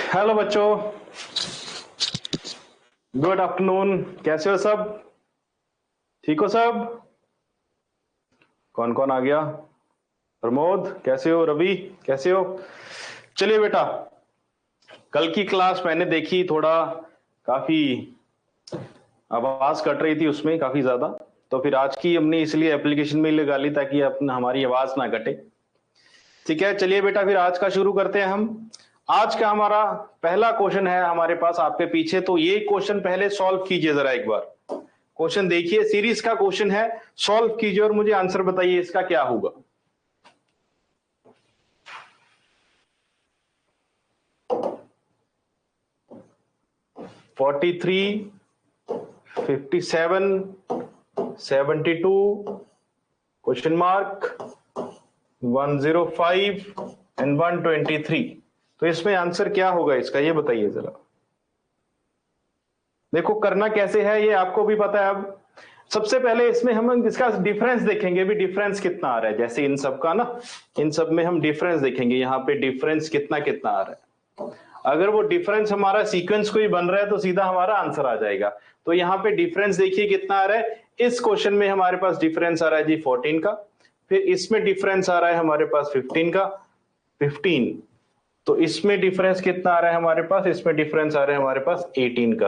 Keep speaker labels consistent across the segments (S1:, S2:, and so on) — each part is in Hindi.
S1: हेलो बच्चों, गुड आफ्टरनून। कैसे हो सब? ठीक हो सब? कौन कौन आ गया? प्रमोद कैसे हो? रवि कैसे हो? चलिए बेटा, कल की क्लास मैंने देखी, थोड़ा काफी आवाज कट रही थी उसमें काफी ज्यादा, तो फिर आज की हमने इसलिए एप्लीकेशन में लगा ली ताकि अपना हमारी आवाज ना कटे। ठीक है, चलिए बेटा फिर आज का शुरू करते हैं हम। आज का हमारा पहला क्वेश्चन है हमारे पास आपके पीछे, तो ये क्वेश्चन पहले सॉल्व कीजिए जरा एक बार। क्वेश्चन देखिए, सीरीज का क्वेश्चन है, सॉल्व कीजिए और मुझे आंसर बताइए इसका क्या होगा। Forty three, 57, 72, question mark 105 and 123। तो इसमें आंसर क्या होगा इसका, ये बताइए जरा। देखो करना कैसे है ये आपको भी पता है। अब सबसे पहले इसमें हम इसका डिफरेंस देखेंगे, भी डिफरेंस कितना आ रहा है। जैसे इन सब का ना, इन सब में हम डिफरेंस देखेंगे, यहाँ पे डिफरेंस कितना कितना आ रहा है। अगर वो डिफरेंस हमारा सीक्वेंस कोई बन रहा है तो सीधा हमारा आंसर आ जाएगा। तो यहाँ पे डिफरेंस देखिए कितना आ रहा है। इस क्वेश्चन में हमारे पास डिफरेंस आ रहा है जी 14 का, फिर इसमें डिफरेंस आ रहा है हमारे पास 15 का, 15। तो इसमें डिफरेंस कितना आ रहा है हमारे पास, इसमें डिफरेंस आ रहा है हमारे पास 18 का।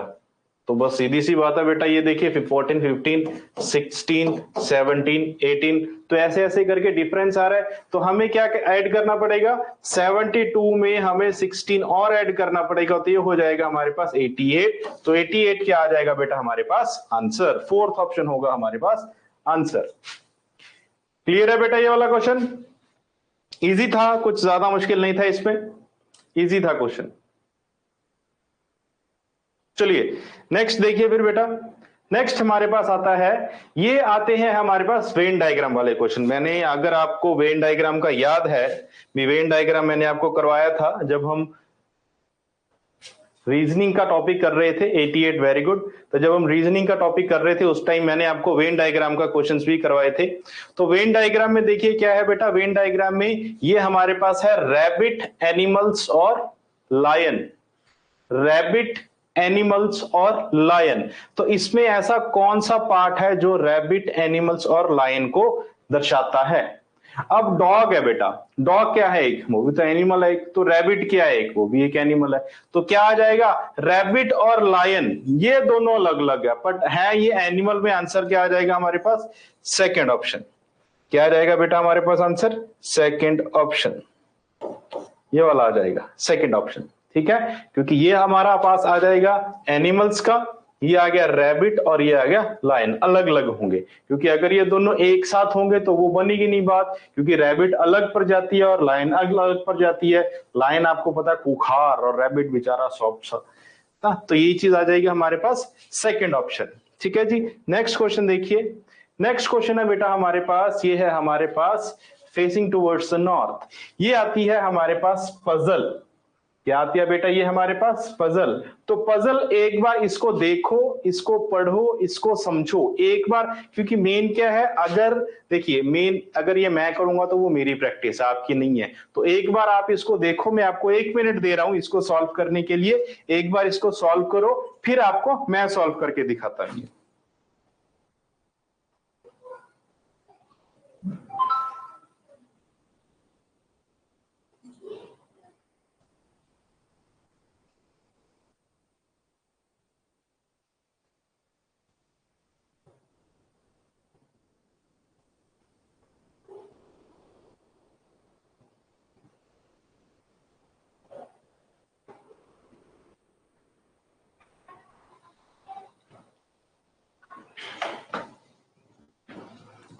S1: तो बस सीधी सी बात है बेटा, ये देखिए 14, 15, 16, 17, 18, तो ऐसे ऐसे करके डिफरेंस आ रहा है। तो हमें क्या ऐड करना पड़ेगा, 72 में हमें 16 और ऐड करना पड़ेगा, तो ये हो जाएगा हमारे पास 88। तो 88 क्या आ जाएगा बेटा हमारे पास आंसर, फोर्थ ऑप्शन होगा हमारे पास आंसर। क्लियर है बेटा ये वाला क्वेश्चन? इजी था, कुछ ज्यादा मुश्किल नहीं था इसमें, इजी था क्वेश्चन। चलिए नेक्स्ट देखिए फिर बेटा, नेक्स्ट हमारे पास आता है, ये आते हैं हमारे पास वेन डायग्राम वाले क्वेश्चन। मैंने, अगर आपको वेन डायग्राम का याद है, वेन डायग्राम मैंने आपको करवाया था जब हम रीजनिंग का टॉपिक कर रहे थे। 88 वेरी गुड। तो जब हम रीजनिंग का टॉपिक कर रहे थे उस टाइम मैंने आपको वेन डायग्राम का क्वेश्चंस भी करवाए थे। तो वेन डायग्राम में देखिए क्या है बेटा, वेन डायग्राम में ये हमारे पास है रैबिट, एनिमल्स और लायन। रैबिट, एनिमल्स और लायन। तो इसमें ऐसा कौन सा पार्ट है जो रैबिट, एनिमल्स और लायन को दर्शाता है? अब डॉग है बेटा, डॉग क्या है, एक वो भी तो एनिमल है, तो रैबिट क्या है, एक वो भी एक एनिमल है। तो क्या आ जाएगा, रैबिट और लायन ये दोनों अलग अलग है, बट है ये एनिमल में। आंसर क्या आ जाएगा हमारे पास, सेकेंड ऑप्शन। क्या आ जाएगा बेटा हमारे पास आंसर, सेकेंड ऑप्शन, ये वाला आ जाएगा सेकेंड ऑप्शन। ठीक है, क्योंकि ये हमारा पास आ जाएगा एनिमल्स का, ये आ गया रैबिट और ये आ गया लायन, अलग अलग होंगे। क्योंकि अगर ये दोनों एक साथ होंगे तो वो बनेगी नहीं बात, क्योंकि रैबिट अलग प्रजाति है और लायन अलग अलग प्रजाति है। लायन आपको पता है खूंखार और रैबिट बेचारा सॉफ्ट सा। तो ये चीज आ जाएगी हमारे पास सेकेंड ऑप्शन। ठीक है जी, नेक्स्ट क्वेश्चन देखिए। नेक्स्ट क्वेश्चन है बेटा हमारे पास, ये है हमारे पास फेसिंग टुवर्ड्स द नॉर्थ। ये आती है हमारे पास पजल। क्या आती है बेटा ये हमारे पास पजल। तो पजल एक बार इसको देखो, इसको पढ़ो, इसको समझो एक बार, क्योंकि मेन क्या है, अगर देखिए मेन अगर ये मैं करूंगा तो वो मेरी प्रैक्टिस है, आपकी नहीं है। तो एक बार आप इसको देखो, मैं आपको 1 मिनट दे रहा हूं इसको सॉल्व करने के लिए, एक बार इसको सॉल्व करो, फिर आपको मैं सॉल्व करके दिखाता हूं।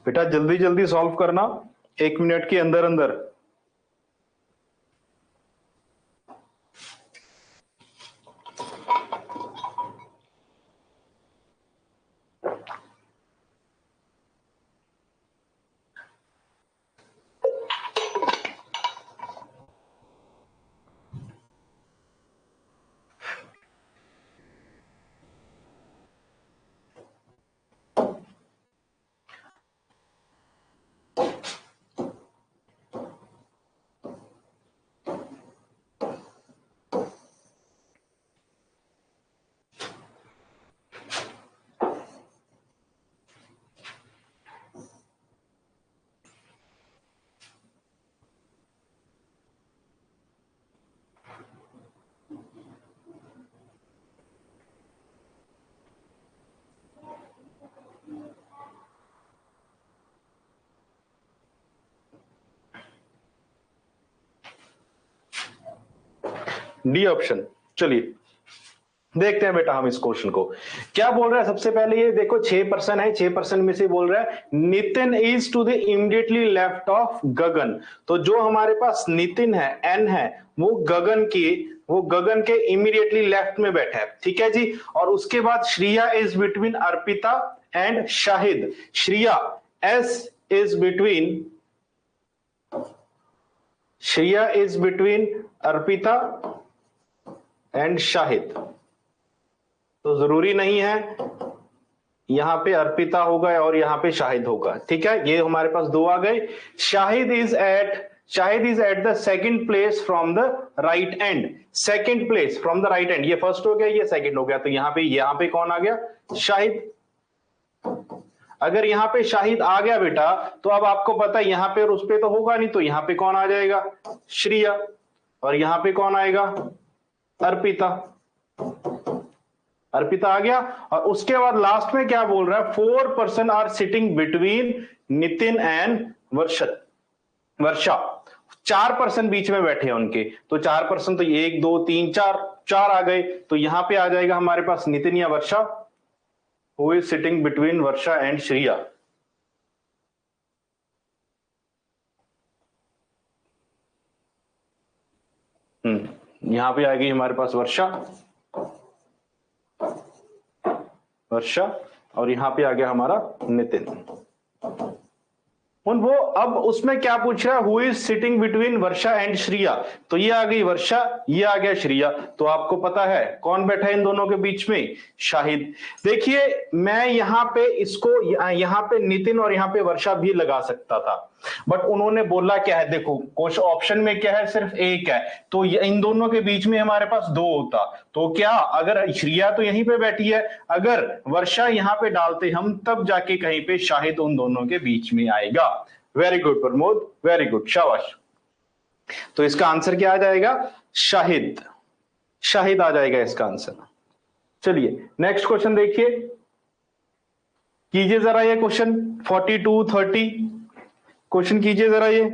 S1: बेटा जल्दी जल्दी सॉल्व करना, 1 मिनट के अंदर अंदर। D option. चलिए देखते हैं बेटा हम इस क्वेश्चन को क्या बोल रहा है। सबसे पहले ये देखो 6% है, 6% में से बोल रहा है Nitin is to the immediately left of Gagan. तो जो हमारे पास नितिन है, एन है, वो गगन के इमीडिएटली लेफ्ट में बैठा है, ठीक है जी। और उसके बाद Shriya is between Arpita and Shahid. Shriya S is between Shriya is between Arpita and Shahid. तो जरूरी नहीं है यहां पे अर्पिता होगा और यहां पे शाहिद होगा, ठीक है। ये हमारे पास दो आ गए। Shahid is at the second place from the right and. Second place from the right and, ये फर्स्ट हो गया, ये सेकंड हो गया। तो यहां पे कौन आ गया? शाहिद। अगर यहां पे शाहिद आ गया बेटा, तो अब आपको पता है यहां पे और उस पे तो होगा नहीं, तो यहां पे कौन आ जाएगा? श्रिया। और यहां पे कौन आएगा? अर्पिता। अर्पिता आ गया। और उसके बाद लास्ट में क्या बोल रहा है? 4% are sitting between Nitin and Varsha. 4% बीच में बैठे हैं उनके। तो 4% तो 1 2 3 4, 4 आ गए। तो यहां पे आ जाएगा हमारे पास नितिन या Varsha. Who is sitting between Varsha and Shriya? यहां पे आएगी हमारे पास वर्षा, और यहां पे आ गया हमारा नितिन। वो अब उसमें क्या पूछ रहा है? Who is sitting between Varsha and Shriya. तो ये आ गई वर्षा, ये आ गया श्रिया। तो आपको पता है कौन बैठा है इन दोनों के बीच में? शाहिद। देखिए मैं यहां पे इसको यहां पे नितिन और यहां पे वर्षा भी लगा सकता था, बट उन्होंने बोला क्या है, देखो कुछ ऑप्शन में क्या है, सिर्फ एक है। तो इन दोनों के बीच में हमारे पास दो होता। तो क्या अगर श्रिया तो यहीं पे बैठी है, अगर वर्षा यहां पे डालते हम, तब जाके कहीं पे शाहिद उन दोनों के बीच में आएगा। Very good Pramod, very good, शाबाश। तो इसका आंसर क्या आ जाएगा? शाहिद। शाहिद आ जाएगा इसका आंसर। चलिए नेक्स्ट क्वेश्चन देखिए, कीजिए जरा ये क्वेश्चन 42-30। क्वेश्चन कीजिए जरा ये।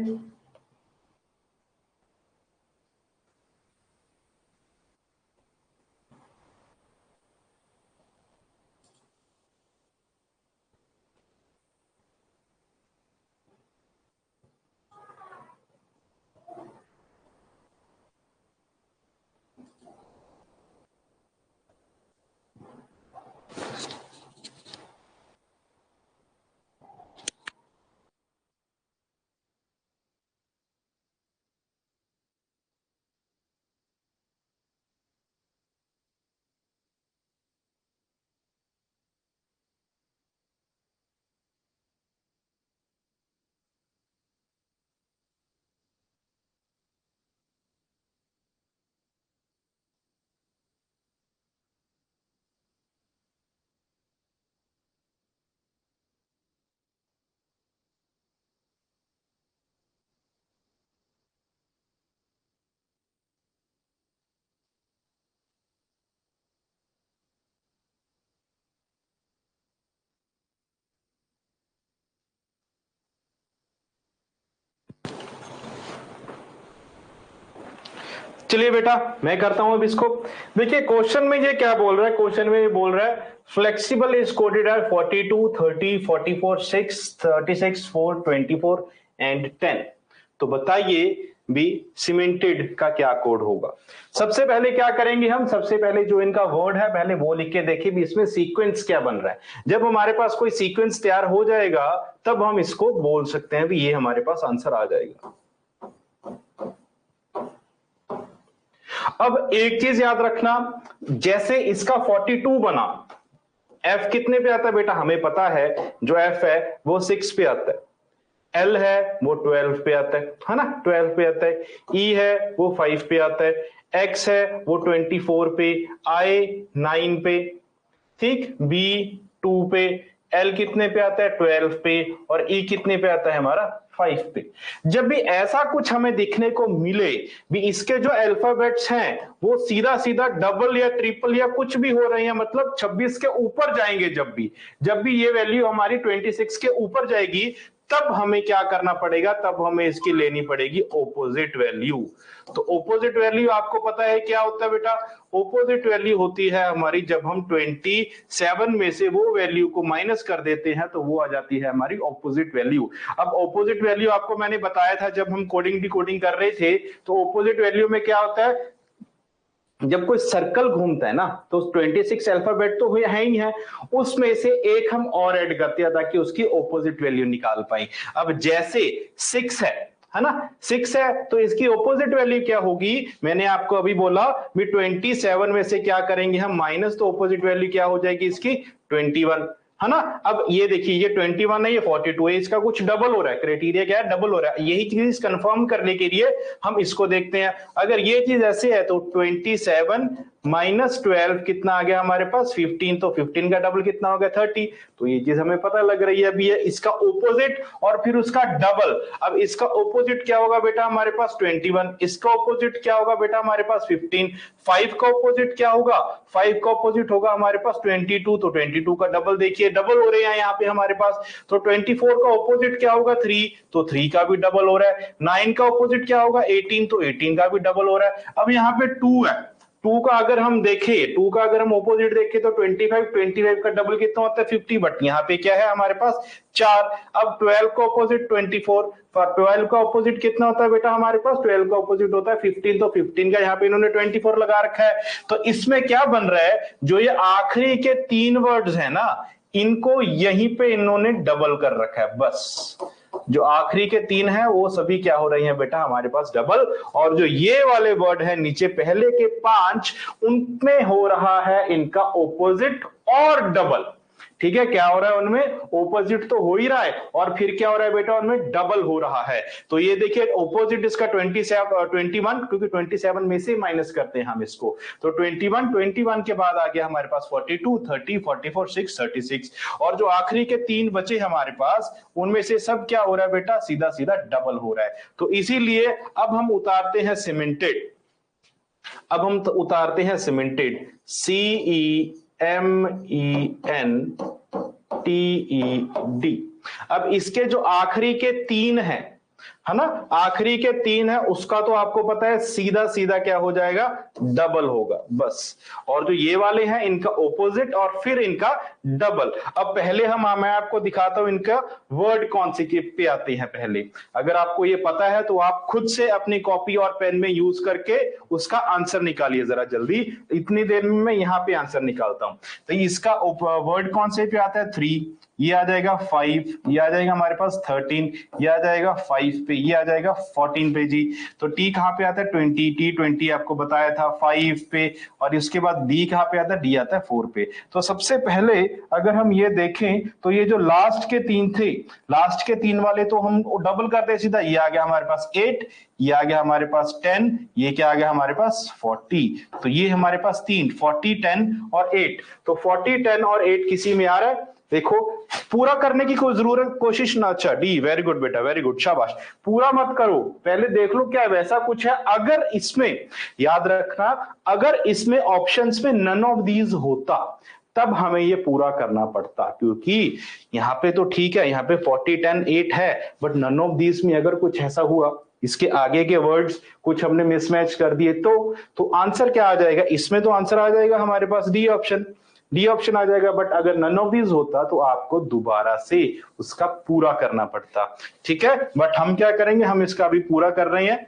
S1: चलिए बेटा मैं करता हूं अब इसको। देखिए क्वेश्चन में ये क्या बोल रहा है, क्वेश्चन में ये बोल रहा है flexible is coded as 42, 30, 44, 6, 36, 4, 24 and 10। तो बताइए भी सीमेंटेड का क्या कोड होगा। सबसे पहले क्या करेंगे हम, सबसे पहले जो इनका वर्ड है पहले वो लिख के देखिए भी इसमें सीक्वेंस क्या बन रहा है। जब हमारे पास कोई सीक्वेंस तैयार हो जाएगा तब हम इसको बोल सकते हैं भी ये हमारे पास आंसर आ जाएगा। अब एक चीज याद रखना, जैसे इसका 42 बना, F कितने पे आता है बेटा, हमें पता है जो F है वो 6 पे आता है, L है वो 12 पे आता है ना, 12 पे आता है, E है वो 5 पे आता है, X है वो 24 पे, I 9 पे, ठीक, B 2 पे, L कितने पे आता है 12 पे, और E कितने पे आता है हमारा 5 पे। जब भी ऐसा कुछ हमें दिखने को मिले भी इसके जो अल्फाबेट्स हैं वो सीधा सीधा डबल या ट्रिपल या कुछ भी हो रहे हैं, मतलब 26 के ऊपर जाएंगे, जब भी ये वैल्यू हमारी 26 के ऊपर जाएगी तब हमें क्या करना पड़ेगा, तब हमें इसकी लेनी पड़ेगी ऑपोजिट वैल्यू। तो ऑपोजिट वैल्यू आपको पता है क्या होता है बेटा, ऑपोजिट वैल्यू होती है हमारी जब हम 27 में से वो वैल्यू को माइनस कर देते हैं तो वो आ जाती है हमारी ऑपोजिट वैल्यू। अब ऑपोजिट वैल्यू आपको मैंने बताया था जब हम कोडिंग डिकोडिंग कर रहे थे, तो ऑपोजिट वैल्यू में क्या होता है, जब कोई सर्कल घूमता है ना तो 26 अल्फाबेट तो है ही है, उसमें से एक हम और ऐड करते हैं ताकि उसकी ऑपोजिट वैल्यू निकाल पाए। अब जैसे 6 है ना, 6 है तो इसकी ऑपोजिट वैल्यू क्या होगी, मैंने आपको अभी बोला भी 27 में से क्या करेंगे हम माइनस, तो ऑपोजिट वैल्यू क्या हो जाएगी इसकी 21, है ना। अब ये देखिए ये 21 है, ये 42 है, इसका कुछ डबल हो रहा है, क्राइटेरिया क्या है, डबल हो रहा है। यही चीज कंफर्म करने के लिए हम इसको देखते हैं। अगर ये चीज ऐसे है तो 27 माइनस 12 कितना आ गया हमारे पास 15, तो 15 का डबल कितना हो गया 30। तो ये चीज हमें पता लग रही है अभी, है इसका ऑपोजिट और फिर उसका डबल। अब इसका ऑपोजिट क्या होगा बेटा हमारे पास 21, इसका ऑपोजिट क्या होगा बेटा हमारे पास 15, 5 का ऑपोजिट क्या होगा, 5 का ऑपोजिट होगा हमारे पास 22, तो 22 का डबल देखिए डबल हो रहे हैं यहाँ पे हमारे पास। तो 24 का ऑपोजिट क्या होगा 3, तो 3 का भी डबल हो रहा है। 9 का ऑपोजिट क्या होगा 18, तो 18 का भी डबल हो रहा है। अब यहाँ पे 2 है, 2 का अगर हम देखें, 2 का अगर हम ऑपोजिट देखें तो 25 का डबल कितना होता है 50, बट यहाँ पे क्या है हमारे पास 4। अब 12 का ऑपोजिट 24, 12 का ऑपोजिट कितना होता है बेटा हमारे पास, 12 का ऑपोजिट होता है 15, तो 15 का यहाँ पे इन्होंने 24 लगा रखा है। तो इसमें क्या बन रहा है, जो ये आखिरी के 3 वर्ड्स है ना इनको यहीं पे इन्होंने डबल कर रखा है, बस जो आखिरी के 3 हैं वो सभी क्या हो रही हैं बेटा हमारे पास डबल, और जो ये वाले वर्ड है नीचे पहले के 5 उनमें हो रहा है इनका ऑपोजिट और डबल। ठीक है, क्या हो रहा है उनमें, ऑपोजिट तो हो ही रहा है और फिर क्या हो रहा है बेटा उनमें डबल हो रहा है। तो ये देखिए ऑपोजिट इसका 21, क्योंकि 27 में से माइनस करते हैं हम इसको, तो 21 के बाद आ गया हमारे पास 42, 30, 44, 6, 36, और जो आखिरी के 3 बचे हमारे पास उनमें से सब क्या हो रहा है बेटा सीधा सीधा डबल हो रहा है। तो इसीलिए अब हम उतारते हैं सीमेंटेड, अब हम उतारते हैं सीमेंटेड, CEMENTED। अब इसके जो आखिरी के 3 हैं है ना, आखिरी के 3 है उसका तो आपको पता है सीधा सीधा क्या हो जाएगा डबल होगा बस, और जो ये वाले हैं इनका ऑपोजिट और फिर इनका डबल। अब पहले मैं आपको दिखाता हूं इनका वर्ड कौन से पे आते हैं पहले। अगर आपको ये पता है तो आप खुद से अपनी कॉपी और पेन में यूज करके उसका आंसर निकालिए जरा जल्दी, इतनी देर में मैं यहाँ पे आंसर निकालता हूं। तो इसका वर्ड कौन से पे आता है 3, ये आ जाएगा 5, ये आ जाएगा हमारे पास 13, ये आ जाएगा 5 पे, ये आ जाएगा 14 पे जी। तो टी कहाँ पे आता है 20, T20 आपको बताया था 5 पे, और इसके बाद डी कहाँ पे आता है, डी आता है 4 पे। तो सबसे पहले अगर हम ये देखें तो ये जो लास्ट के 3 थे, लास्ट के 3 वाले तो हम डबल करते हैं सीधा, ये आ गया हमारे पास 8, ये आ गया हमारे पास 10, ये क्या आ गया हमारे पास 40। तो ये हमारे पास 3 40, 10 और 8, तो 40, 10 और 8 किसी में आ रहा है। देखो पूरा करने की कोई जरूरत कोशिश ना, अच्छा डी, वेरी गुड बेटा वेरी गुड, शाबाश, पूरा मत करो, पहले देख लो क्या वैसा कुछ है। अगर इसमें याद रखना, अगर इसमें ऑप्शंस में नन ऑफ दीज होता तब हमें ये पूरा करना पड़ता, क्योंकि यहाँ पे तो ठीक है, यहाँ पे 40, 10, 8 है, बट नन ऑफ दीज में अगर कुछ ऐसा हुआ इसके आगे के वर्ड्स कुछ हमने मिसमैच कर दिए तो आंसर क्या आ जाएगा, इसमें तो आंसर आ जाएगा हमारे पास डी ऑप्शन, डी ऑप्शन आ जाएगा। बट अगर नन ऑफ दीज होता तो आपको दोबारा से उसका पूरा करना पड़ता, ठीक है। बट हम क्या करेंगे, हम इसका अभी पूरा कर रहे हैं।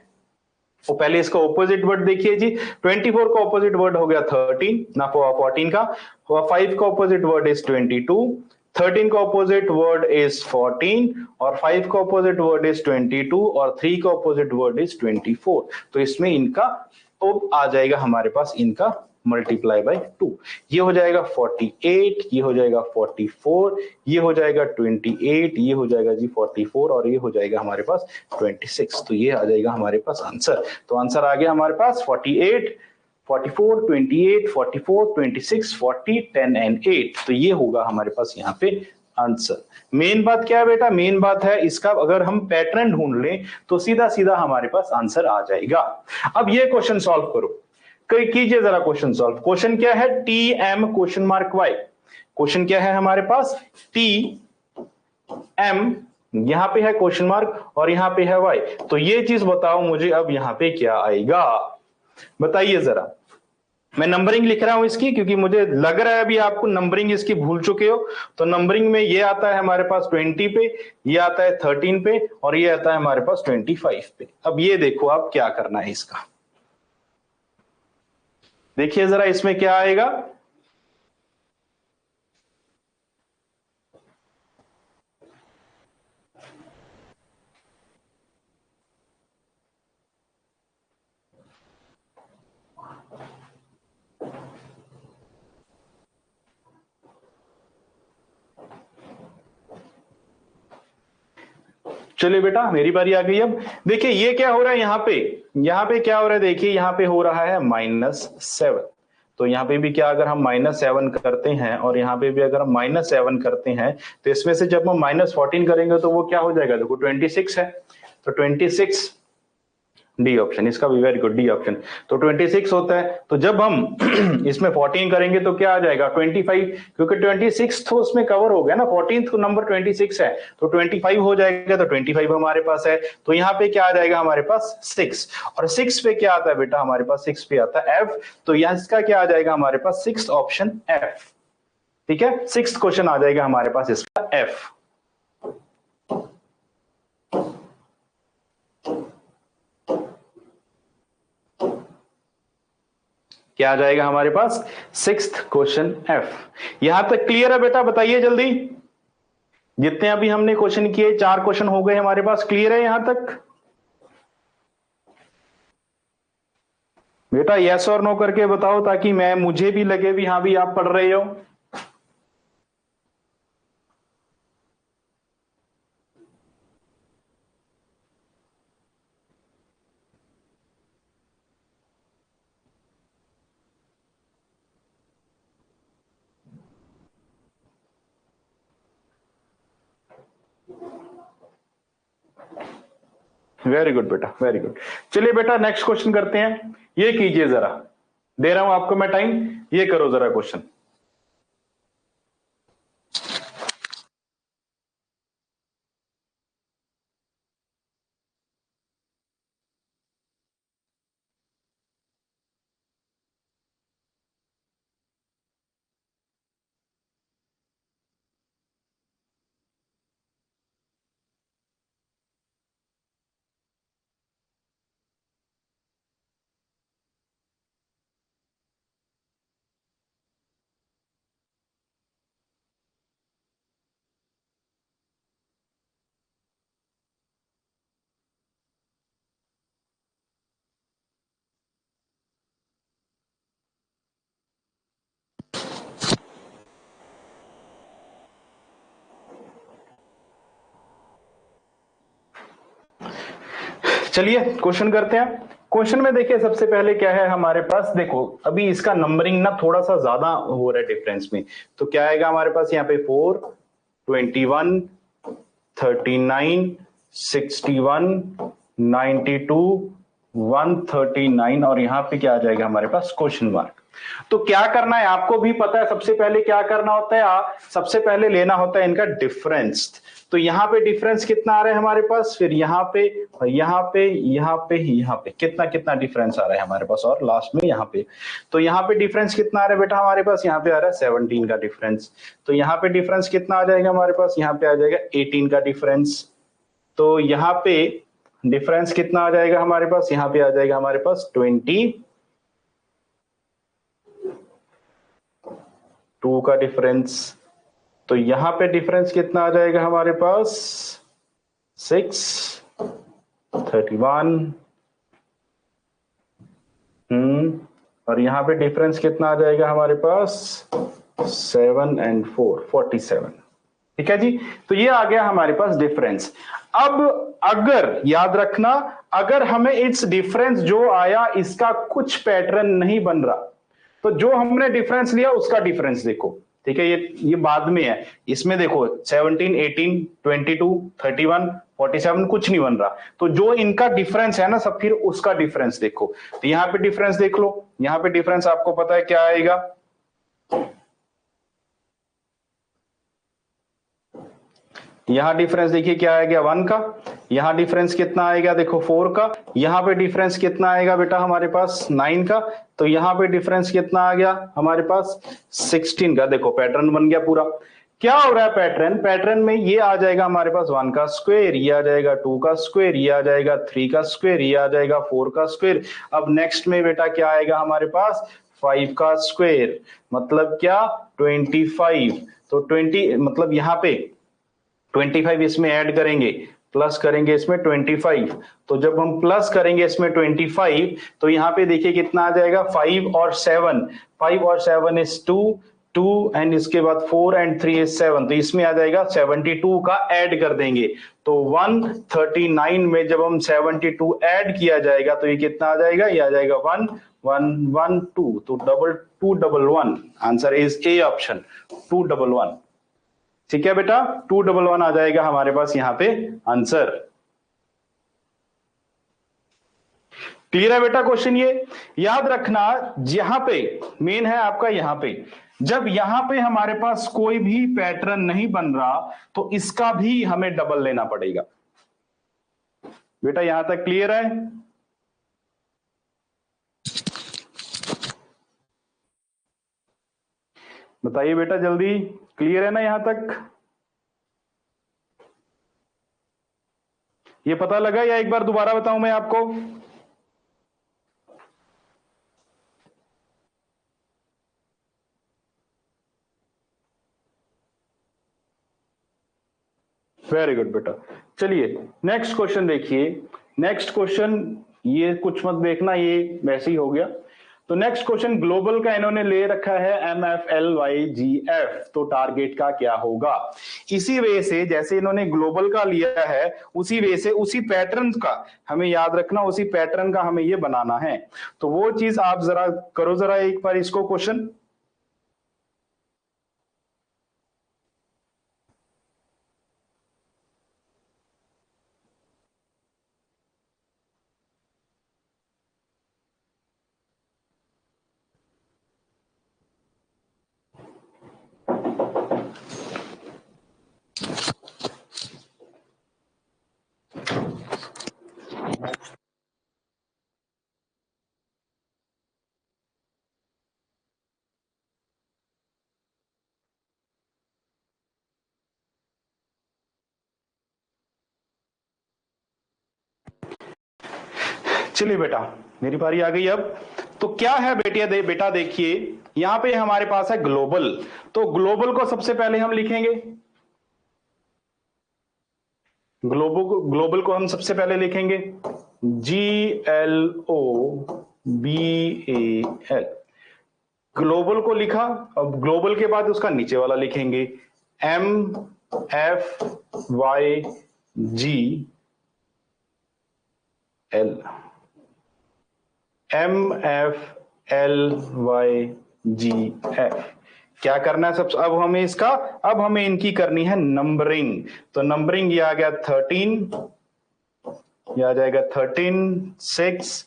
S1: तो पहले इसका ऑपोजिट वर्ड देखिए जी, 24 का ऑपोजिट वर्ड हो गया 13 ना 14 का, 5 का ऑपोजिट वर्ड इज 22, 13 का ऑपोजिट वर्ड इज 14 और 5 का ऑपोजिट वर्ड इज 22 और 3 का ऑपोजिट वर्ड इज 24। तो इसमें इनका तो आ जाएगा हमारे पास इनका मल्टीप्लाई बाय 2, ये हो जाएगा 48, ये हो जाएगा 44, ये हो जाएगा 28, ये हो जाएगा जी 44 और ये हो जाएगा हमारे पास 26। तो ये आ जाएगा हमारे पास आंसर। तो आंसर आ गया हमारे पास 48, 44, 28, 44, 26, 40, 10 एंड 8। तो ये होगा हमारे पास यहाँ पे आंसर। मेन बात क्या है बेटा, मेन बात है इसका अगर हम पैटर्न ढूंढ लें तो सीधा सीधा हमारे पास आंसर आ जाएगा। अब ये क्वेश्चन सॉल्व करो, कीजिए जरा क्वेश्चन सॉल्व। क्वेश्चन क्या है, T M question mark Y. Question क्या है हमारे पास, टी एम, यहां पे है क्वेश्चन मार्क और यहां पे है वाई। तो ये चीज बताओ मुझे अब यहां पे क्या आएगा, बताइए जरा। मैं नंबरिंग लिख रहा हूं इसकी क्योंकि मुझे लग रहा है अभी आपको नंबरिंग इसकी भूल चुके हो। तो नंबरिंग में ये आता है हमारे पास 20 पे, ये आता है 13 पे और ये आता है हमारे पास 25 पे। अब ये देखो आप क्या करना है इसका, देखिए जरा इसमें क्या आएगा। चलिए बेटा मेरी बारी आ गई। अब देखिए ये क्या हो रहा है यहाँ पे क्या हो रहा है, देखिए यहाँ पे हो रहा है -7। तो यहाँ पे भी क्या, अगर हम -7 करते हैं और यहाँ पे भी अगर हम -7 करते हैं तो इसमें से जब हम -14 करेंगे तो वो क्या हो जाएगा, देखो 26 है। तो 26 डी ऑप्शन, इसका भी वेरी गुड, डी ऑप्शन। तो 26 होता है। तो जब हम इसमें 14 करेंगे तो क्या आ जाएगा 25, क्योंकि 26 तो उसमें कवर हो गया ना, 14th नंबर 26 है तो 25 हो जाएगा। तो 25 हमारे पास है। तो यहाँ पे क्या आ जाएगा हमारे पास 6, और 6 पे क्या आता है बेटा हमारे पास, 6 पे आता है एफ। तो यहाँ इसका क्या आ जाएगा हमारे पास, 6th ऑप्शन एफ, ठीक है। 6th क्वेश्चन आ जाएगा हमारे पास इसका एफ। क्या आ जाएगा हमारे पास, 6th क्वेश्चन एफ। यहां तक क्लियर है बेटा, बताइए जल्दी। जितने अभी हमने क्वेश्चन किए 4 क्वेश्चन हो गए हमारे पास, क्लियर है यहां तक बेटा? यस और नो करके बताओ ताकि मैं मुझे भी लगे भी हाँ भी आप पढ़ रहे हो। वेरी गुड बेटा, वेरी गुड। चलिए बेटा नेक्स्ट क्वेश्चन करते हैं। ये कीजिए जरा, दे रहा हूं आपको मैं टाइम, ये करो जरा क्वेश्चन। चलिए क्वेश्चन करते हैं। क्वेश्चन में देखिए सबसे पहले क्या है हमारे पास, देखो अभी इसका नंबरिंग ना थोड़ा सा ज्यादा हो रहा है डिफरेंस में। तो क्या आएगा हमारे पास यहाँ पे 4, 21, 39, 61, 92, 139 और यहाँ पे क्या आ जाएगा हमारे पास क्वेश्चन मार्क। तो क्या करना है आपको भी पता है, सबसे पहले क्या करना होता है, सबसे पहले लेना होता है इनका डिफरेंस। तो यहाँ पे डिफरेंस कितना आ रहा है हमारे पास, फिर यहाँ पे यहाँ पे यहाँ पे यहाँ पे कितना कितना डिफरेंस आ रहा है हमारे पास, और लास्ट में यहाँ पे। तो यहाँ पे डिफरेंस कितना आ रहा है बेटा हमारे पास, यहाँ पे आ रहा है 17 का डिफरेंस। तो यहाँ पे डिफरेंस कितना आ जाएगा हमारे पास, यहाँ पे आ जाएगा 18 का डिफरेंस। तो यहाँ पे डिफरेंस कितना आ जाएगा हमारे पास, यहाँ पे आ जाएगा हमारे पास 22 का डिफरेंस। तो यहां पे डिफरेंस कितना आ जाएगा हमारे पास, 631। और यहां पे डिफरेंस कितना आ जाएगा हमारे पास, 7 and 4 47। ठीक है जी, तो ये आ गया हमारे पास डिफरेंस। अब अगर याद रखना, अगर हमें इस डिफरेंस जो आया इसका कुछ पैटर्न नहीं बन रहा, तो जो हमने डिफरेंस लिया उसका डिफरेंस देखो। ठीक है, ये बाद में है, इसमें देखो 17, 18, 22, 31, 47 कुछ नहीं बन रहा। तो जो इनका डिफरेंस है ना सब, फिर उसका डिफरेंस देखो। तो यहां पे डिफरेंस देख लो, यहां पे डिफरेंस आपको पता है क्या आएगा, यहां डिफरेंस देखिए क्या आएगा 1 का, यहां डिफरेंस कितना आएगा देखो 4 का, यहां पे डिफरेंस कितना आएगा बेटा हमारे पास 9 का, तो यहां पे डिफरेंस कितना आ गया हमारे पास 16 का। देखो पैटर्न बन गया पूरा। क्या हो रहा है पैटर्न, पैटर्न में ये आ जाएगा हमारे पास 1 का स्क्वायर, ये आ जाएगा 2 का स्क्वायर, ये आ जाएगा 3 का स्क्वायर, ये आ जाएगा 4 का स्क्वायर। अब नेक्स्ट में बेटा क्या आएगा हमारे पास 5 का स्क्वायर, मतलब क्या 25। तो 20 मतलब यहाँ पे 25 इसमें ऐड करेंगे, प्लस करेंगे इसमें 25। तो जब हम प्लस करेंगे इसमें 25, तो यहां पे देखिए कितना आ जाएगा 5 और 7, 5 और 7 इज 2, 2 एंड इसके बाद 4 एंड 3 इज 7। तो इसमें आ जाएगा 72 का ऐड कर देंगे। तो 139 में जब हम 72 ऐड किया जाएगा तो ये कितना आ जाएगा, ये आ जाएगा 1 1 1 2। तो 211, आंसर इज ए ऑप्शन 211। ठीक है बेटा, 211 आ जाएगा हमारे पास यहां पे आंसर। क्लियर है बेटा क्वेश्चन, ये याद रखना। यहां पे मेन है आपका, यहां पे जब यहां पे हमारे पास कोई भी पैटर्न नहीं बन रहा तो इसका भी हमें डबल लेना पड़ेगा। बेटा यहां तक क्लियर है, बताइए बेटा जल्दी, क्लियर है ना यहां तक, ये पता लगा या एक बार दोबारा बताऊं मैं आपको। वेरी गुड बेटा। चलिए नेक्स्ट क्वेश्चन देखिए, नेक्स्ट क्वेश्चन ये कुछ मत देखना, ये वैसे ही हो गया। तो नेक्स्ट क्वेश्चन ग्लोबल का इन्होंने ले रखा है MFLYGF, तो टारगेट का क्या होगा। इसी वे से जैसे इन्होंने ग्लोबल का लिया है उसी वे से उसी पैटर्न का हमें याद रखना, उसी पैटर्न का हमें ये बनाना है। तो वो चीज आप जरा करो, जरा एक बार इसको क्वेश्चन। चलिए बेटा मेरी बारी आ गई अब। तो क्या है बेटा देखिए यहां पे हमारे पास है ग्लोबल। तो ग्लोबल को सबसे पहले हम लिखेंगे, ग्लोबल को हम सबसे पहले लिखेंगे GLOBAL। ग्लोबल को लिखा, अब ग्लोबल के बाद उसका नीचे वाला लिखेंगे MFYGL, MFLYGF। क्या करना है सब, अब हमें इसका, अब हमें इनकी करनी है नंबरिंग। तो नंबरिंग ये आ गया 13, ये आ जाएगा 13, 6,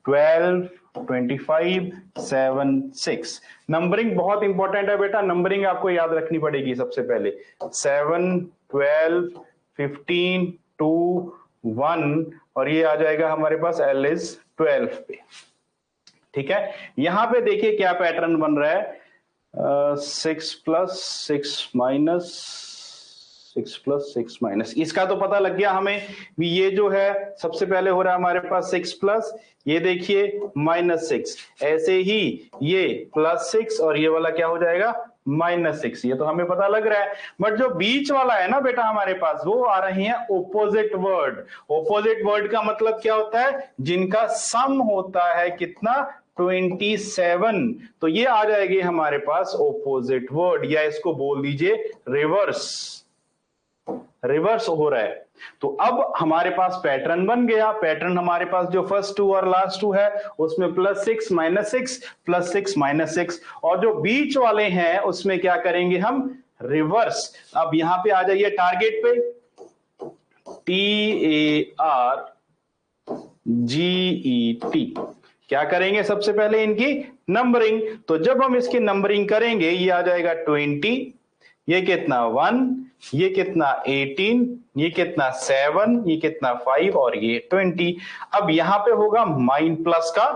S1: 12, 25 7 6। नंबरिंग बहुत इंपॉर्टेंट है बेटा, नंबरिंग आपको याद रखनी पड़ेगी सबसे पहले। 7 12 15 2 1 और ये आ जाएगा हमारे पास L is 12 पे। ठीक है, यहां पे देखिए क्या पैटर्न बन रहा है, 6 प्लस 6 माइनस 6 प्लस 6 माइनस, इसका तो पता लग गया हमें भी। ये जो है सबसे पहले हो रहा है हमारे पास 6 प्लस, ये देखिए -6, ऐसे ही ये +6 और ये वाला क्या हो जाएगा -6, ये तो हमें पता लग रहा है। बट जो बीच वाला है ना बेटा हमारे पास, वो आ रही है ओपोजिट वर्ड। ओपोजिट वर्ड का मतलब क्या होता है, जिनका सम होता है कितना 27, तो ये आ जाएगी हमारे पास ओपोजिट वर्ड, या इसको बोल दीजिए रिवर्स, रिवर्स हो रहा है। तो अब हमारे पास पैटर्न बन गया। पैटर्न हमारे पास जो फर्स्ट 2 और लास्ट 2 है उसमें +6 -6 +6 -6, और जो बीच वाले हैं उसमें क्या करेंगे हम, रिवर्स। अब यहां पे आ जाइए टारगेट पे, TARGET, क्या करेंगे सबसे पहले इनकी नंबरिंग। तो जब हम इसकी नंबरिंग करेंगे, ये आ जाएगा 20, ये कितना 1, ये कितना 18, ये कितना 7, ये कितना 5 और ये 20। अब यहां पे होगा माइन प्लस का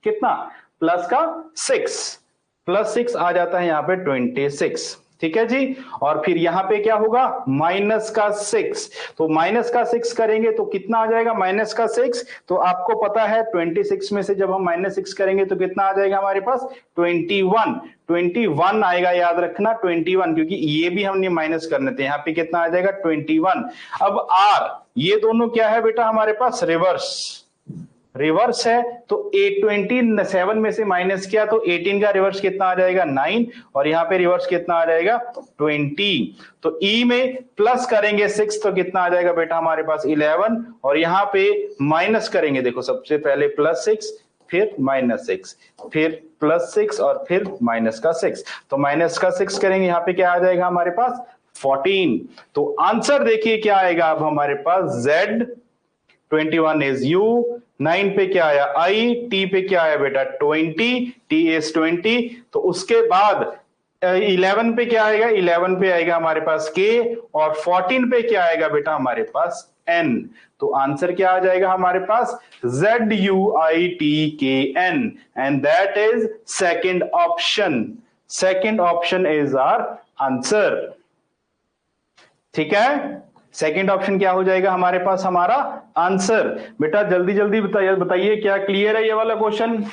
S1: कितना, प्लस का 6, +6 आ जाता है यहां पे 26। ठीक है जी, और फिर यहां पे क्या होगा माइनस का 6, तो माइनस का 6 करेंगे तो कितना आ जाएगा माइनस का 6, तो आपको पता है 26 में से जब हम -6 करेंगे तो कितना आ जाएगा हमारे पास 21 आएगा, याद रखना 21, क्योंकि ये भी हमने माइनस करने थे। यहां पे कितना आ जाएगा 21। अब R, ये दोनों क्या है बेटा हमारे पास रिवर्स, रिवर्स है, तो 27 में से माइनस किया तो 18 का रिवर्स कितना आ जाएगा 9, और यहां पे रिवर्स कितना आ जाएगा 20। तो E में प्लस करेंगे 6 तो कितना आ जाएगा बेटा हमारे पास 11, और यहां पे माइनस करेंगे, देखो सबसे पहले +6 फिर -6 फिर +6 और फिर माइनस का 6, तो माइनस का 6 करेंगे, यहां पे क्या आ जाएगा हमारे पास 14। तो आंसर देखिए क्या आएगा अब हमारे पास, Z 21 इज U, 9 पे क्या आया I, T पे क्या आया बेटा 20, T is 20। तो उसके बाद 11 पे क्या आएगा, 11 पे आएगा हमारे पास K, और 14 पे क्या आएगा बेटा हमारे पास N। तो आंसर क्या आ जाएगा हमारे पास ZUITKN, and that is second option. Second option is our answer. ठीक है, सेकंड ऑप्शन क्या हो जाएगा हमारे पास हमारा आंसर। बेटा जल्दी जल्दी बताइए क्या क्लियर है ये वाला क्वेश्चन।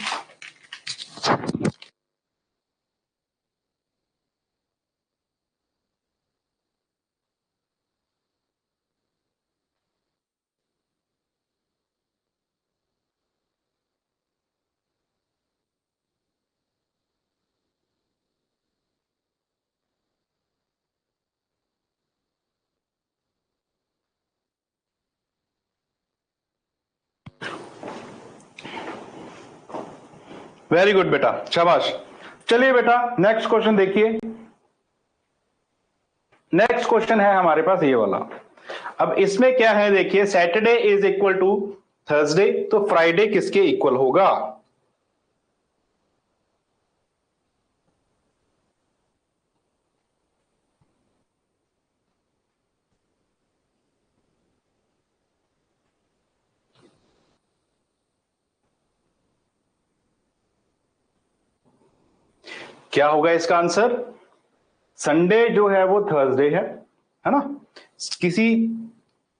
S1: वेरी गुड बेटा, शाबाश। चलिए बेटा नेक्स्ट क्वेश्चन देखिए। नेक्स्ट क्वेश्चन है हमारे पास ये वाला। अब इसमें क्या है देखिए, Saturday is equal to Thursday, तो फ्राइडे किसके इक्वल होगा। क्या होगा इसका आंसर, संडे जो है वो थर्सडे है ना। किसी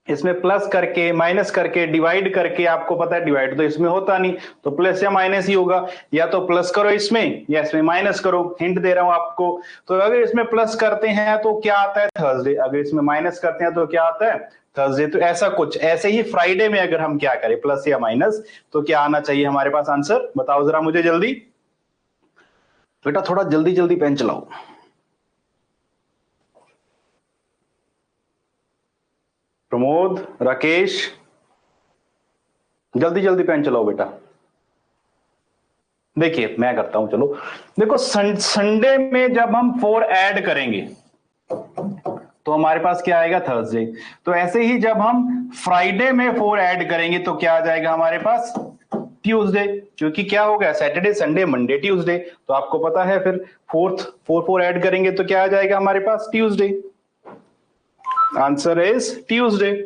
S1: इसमें प्लस करके माइनस करके डिवाइड करके, आपको पता है डिवाइड तो इसमें होता नहीं, तो प्लस या माइनस ही होगा, या तो प्लस करो इसमें या इसमें माइनस करो, हिंट दे रहा हूं आपको। तो अगर इसमें प्लस करते हैं तो क्या आता है थर्सडे, अगर इसमें माइनस करते हैं तो क्या आता है थर्सडे। तो ऐसा कुछ, ऐसे ही फ्राइडे में अगर हम क्या करें प्लस या माइनस, तो क्या आना चाहिए हमारे पास आंसर, बताओ जरा मुझे जल्दी। बेटा थोड़ा जल्दी जल्दी पेन चलाओ। प्रमोद, राकेश, जल्दी जल्दी पेन चलाओ बेटा। देखिए मैं करता हूं, चलो देखो संडे में जब हम 4 ऐड करेंगे तो हमारे पास क्या आएगा थर्सडे। तो ऐसे ही जब हम फ्राइडे में 4 ऐड करेंगे तो क्या आ जाएगा हमारे पास ट्यूसडे, क्योंकि क्या हो गया सैटरडे संडे मंडे ट्यूसडे, तो आपको पता है फिर फोर फोर ऐड करेंगे तो क्या आ जाएगा हमारे पास Tuesday. Answer is Tuesday.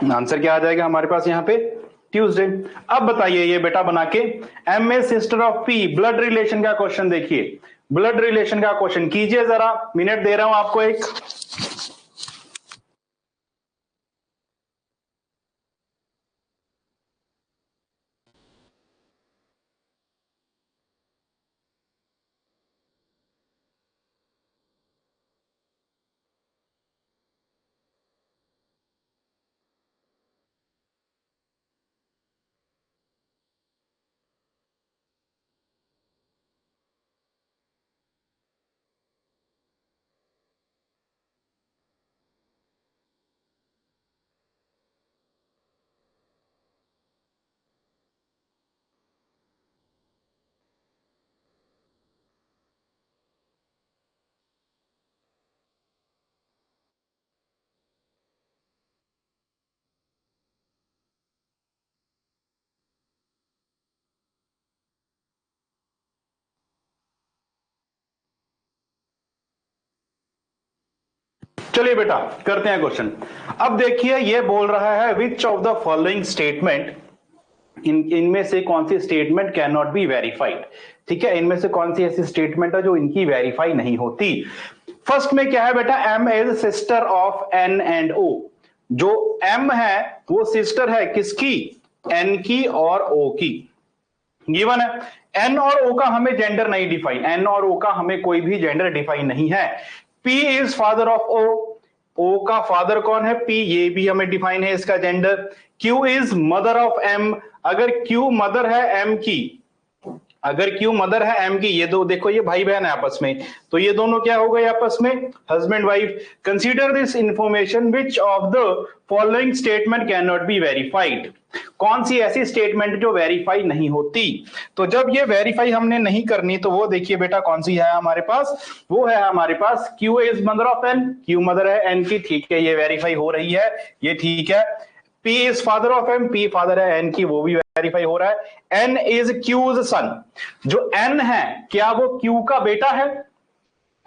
S1: Answer क्या आ जाएगा हमारे पास यहाँ पे ट्यूसडे। अब बताइए ये बेटा बना के, M a sister of P, blood relation का क्वेश्चन देखिए, ब्लड रिलेशन का क्वेश्चन कीजिए जरा, मिनट दे रहा हूं आपको एक। चलिए बेटा करते हैं क्वेश्चन। अब देखिए ये बोल रहा है which of the following statement, इनमें से कौन सी statement cannot be verified. ठीक है, इनमें से कौन सी ऐसी स्टेटमेंट है जो इनकी वेरीफाई नहीं होती। फर्स्ट में क्या है बेटा, M is sister of N and O. जो एम है वो सिस्टर है किसकी, एन की और ओ की। गिवन है एन और ओ का हमें जेंडर नहीं डिफाइन, एन और ओ का हमें कोई भी जेंडर डिफाइन नहीं है। P is father of O, O का फादर कौन है पी, ये भी हमें डिफाइन है इसका gender. Q is mother of M, अगर क्यू मदर है एम की, अगर क्यू मदर है एम की, ये दो देखो ये भाई बहन है आपस में, तो ये दोनों क्या हो गए आपस में, husband wife. Consider this information which of the following statement cannot be verified. कौन सी ऐसी स्टेटमेंट जो वेरीफाई नहीं होती। तो जब ये वेरीफाई हमने नहीं करनी तो वो देखिए बेटा कौन सी है हमारे पास, वो है हमारे पास Q is mother of N, Q mother है एन की, ठीक है ये वेरीफाई हो रही है, ये ठीक है। P is father of M, P father है एन की, वो भी वेरीफाई हो रहा है। N इज क्यूज सन, जो N है क्या वो Q का बेटा है,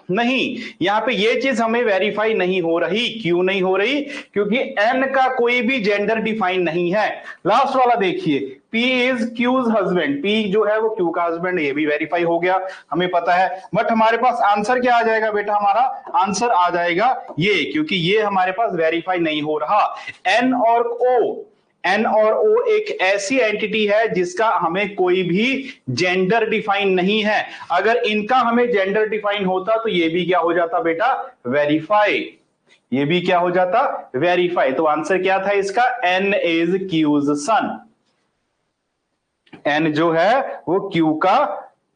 S1: नहीं, यहां पे ये चीज हमें वेरीफाई नहीं हो रही, क्यों नहीं हो रही, क्योंकि एन का कोई भी जेंडर डिफाइन नहीं है। लास्ट वाला देखिए, P is Q's husband, P जो है वो क्यू का हस्बैंड, ये भी वेरीफाई हो गया हमें पता है। बट हमारे पास आंसर क्या आ जाएगा बेटा, हमारा आंसर आ जाएगा ये, क्योंकि ये हमारे पास वेरीफाई नहीं हो रहा। एन और ओ, एन और ओ एक ऐसी एंटिटी है जिसका हमें कोई भी जेंडर डिफाइन नहीं है। अगर इनका हमें जेंडर डिफाइन होता तो ये भी क्या हो जाता बेटा, वेरीफाई, ये भी क्या हो जाता, वेरीफाई। तो आंसर क्या था इसका, N is Q's son, N जो है वो क्यू का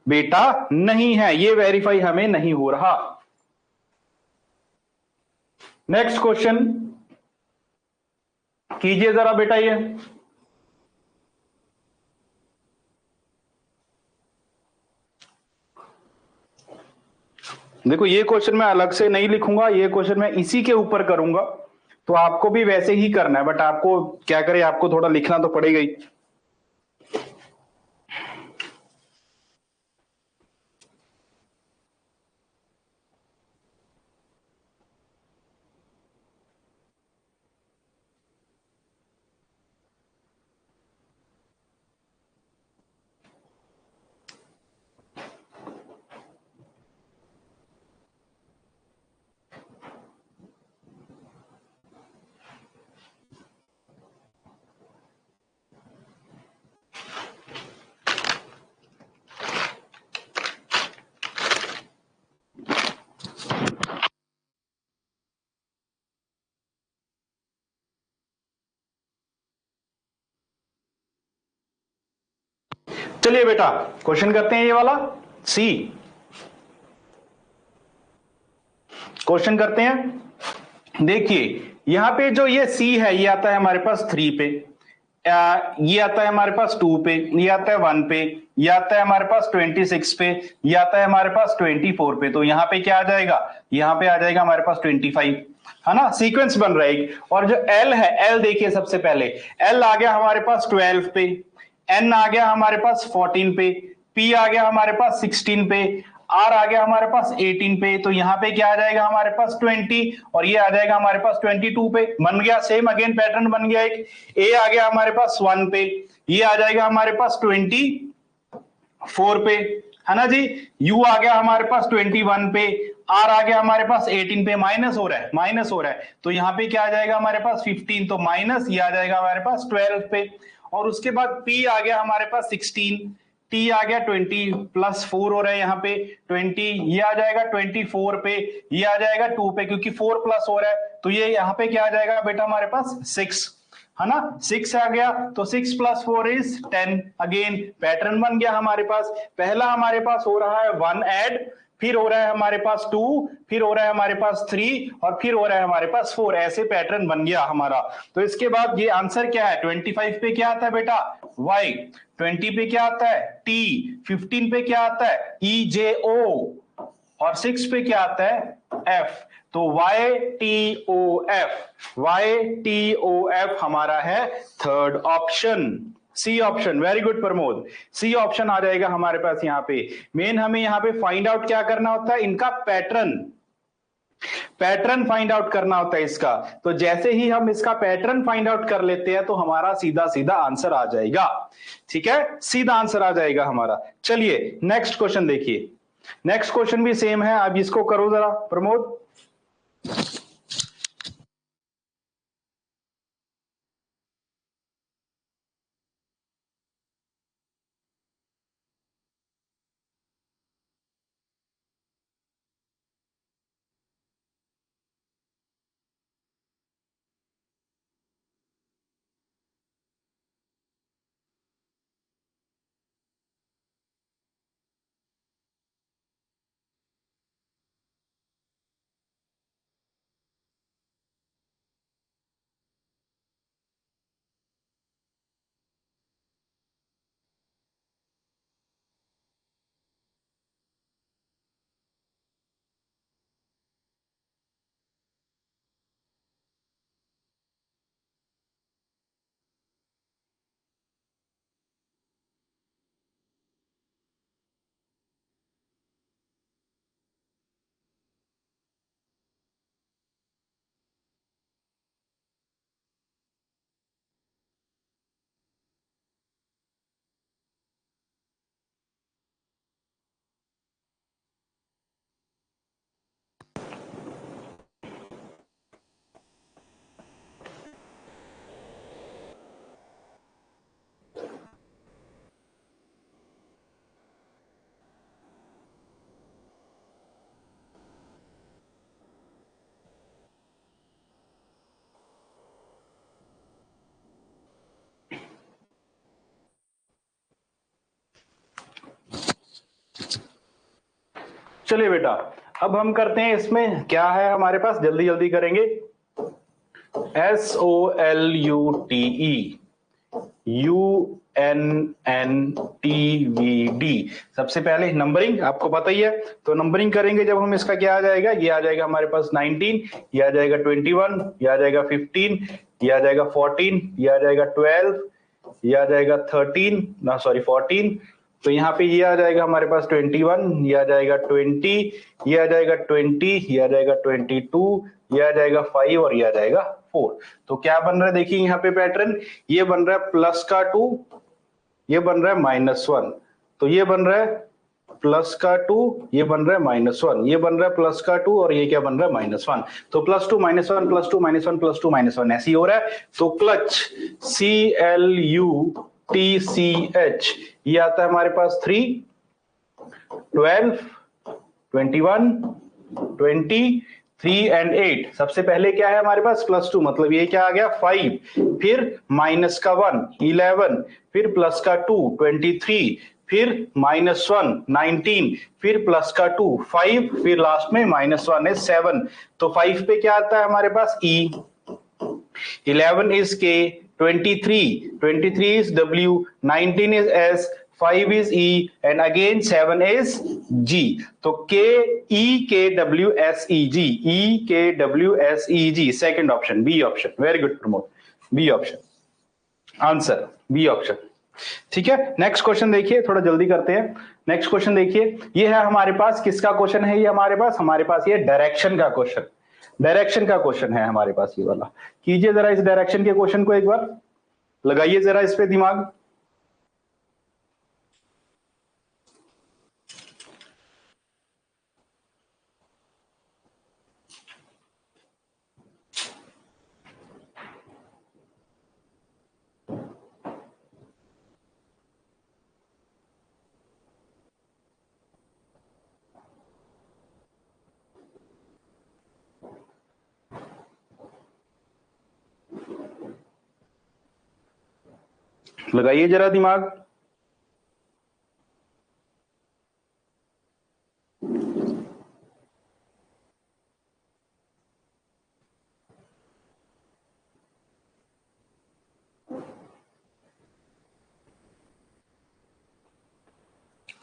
S1: बेटा नहीं है, ये वेरीफाई हमें नहीं हो रहा। नेक्स्ट क्वेश्चन कीजिए जरा बेटा ये, देखो ये क्वेश्चन मैं अलग से नहीं लिखूंगा, ये क्वेश्चन मैं इसी के ऊपर करूंगा, तो आपको भी वैसे ही करना है, बट आपको क्या करें, आपको थोड़ा लिखना तो पड़ेगा ही। चलिए बेटा क्वेश्चन करते हैं ये वाला सी, क्वेश्चन करते हैं। देखिए यहाँ पे जो ये C है ये आता है हमारे पास 3 पे, ये आता है हमारे पास 2 पे, ये आता है 1 पे, ये आता है हमारे पास 26 पे, ये आता है हमारे पास 24 पे। तो यहाँ पे क्या आ जाएगा, यहाँ पे आ जाएगा हमारे पास 25, है ना, सीक्वेंस बन रहा है। और जो L है, L देखिए सबसे पहले L आ गया हमारे पास 12 पे, N आ गया हमारे पास 14 पे, P आ गया हमारे पास 16 पे, R आ गया हमारे पास 18 पे। तो यहाँ पे क्या आ जाएगा हमारे पास 20, और ये आ जाएगा हमारे पास 22 पे। बन गया सेम अगेन पैटर्न बन गया एक। A आ गया हमारे पास 1 पे, ये आ जाएगा हमारे पास 24 पे, है ना जी। U आ गया हमारे पास 21 पे, R आ गया हमारे पास 18 पे। माइनस हो रहा है, माइनस हो रहा है, तो यहाँ पे क्या आ जाएगा हमारे पास 15, तो माइनस ये आ जाएगा हमारे पास 12 पे। और उसके बाद P आ गया हमारे पास 16, T आ गया 20 प्लस 4 हो रहा है यहाँ पे 20, ये आ जाएगा 24 पे, ये आ जाएगा 2 पे, क्योंकि 4 प्लस हो रहा है, तो ये यहाँ पे क्या आ जाएगा बेटा हमारे पास 6, है ना। 6 आ गया, तो 6 प्लस 4 इज 10। अगेन पैटर्न बन गया हमारे पास। पहला हमारे पास हो रहा है 1 ऐड, फिर हो रहा है हमारे पास 2, फिर हो रहा है हमारे पास 3, और फिर हो रहा है हमारे पास 4। ऐसे पैटर्न बन गया हमारा। तो इसके बाद ये आंसर क्या है, 25 पे क्या आता है बेटा Y, 20 पे क्या आता है T, 15 पे क्या आता है EJO, और 6 पे क्या आता है F। तो YTOF हमारा है third option, C option. Very good Pramod, C option आ जाएगा हमारे पास। यहाँ पे मेन हमें यहाँ पे फाइंड आउट क्या करना होता है, इनका पैटर्न फाइंड आउट करना होता है इसका। तो जैसे ही हम इसका पैटर्न फाइंड आउट कर लेते हैं तो हमारा सीधा सीधा आंसर आ जाएगा। ठीक है, सीधा आंसर आ जाएगा हमारा। चलिए नेक्स्ट क्वेश्चन देखिए, नेक्स्ट क्वेश्चन भी सेम है। अब इसको करो जरा प्रमोद। चलिए बेटा, अब हम करते हैं, इसमें क्या है हमारे पास, जल्दी जल्दी करेंगे। SOLUTE UNNTVD, सबसे पहले नंबरिंग आपको पता ही है, तो नंबरिंग करेंगे जब हम, इसका क्या आ जाएगा, ये आ जाएगा हमारे पास 19, ये आ जाएगा 21, ये आ जाएगा 15, ये आ जाएगा 14, ये आ जाएगा 12, ये आ जाएगा 13 ना सॉरी 14। तो यहाँ पे ये आ जाएगा हमारे पास 21, ये आ जाएगा 20, ये आ जाएगा 20, ये आ जाएगा 22, ये आ जाएगा 5, और ये आ जाएगा 4। तो क्या बन रहा है देखिए यहाँ पे पैटर्न, ये बन रहा है प्लस का 2, ये बन रहा है -1, तो ये बन रहा है प्लस का 2, ये बन रहा है -1, ये बन रहा है प्लस का 2, और ये क्या बन रहा है -1। तो +2 -1 +2 -1 +2 -1 ऐसे ही हो रहा है। तो क्लच CLUTCH ये आता है हमारे पास 3, 12, 21, 20, 3 एंड 8। सबसे पहले क्या है हमारे पास +2, मतलब ये क्या आ गया 5, फिर माइनस का 1 11, फिर प्लस का 2 23, फिर -1 19, फिर प्लस का 2 5, फिर लास्ट में -1 है 7। तो 5 पे क्या आता है हमारे पास E, 11 is K, 23 is W, 19 is S, 5 is E, and again 7 is G. तो K E K W S E G, E K W S E G, second option, B option. Very good Pramod, B option answer, B option. ठीक है, नेक्स्ट क्वेश्चन देखिए, थोड़ा जल्दी करते हैं. नेक्स्ट क्वेश्चन देखिए, ये है हमारे पास किसका क्वेश्चन है, ये हमारे पास ये डायरेक्शन का क्वेश्चन, डायरेक्शन का क्वेश्चन है हमारे पास ये वाला. कीजिए जरा इस डायरेक्शन के क्वेश्चन को एक बार, लगाइए जरा इस पे दिमाग. लगाइए जरा दिमाग.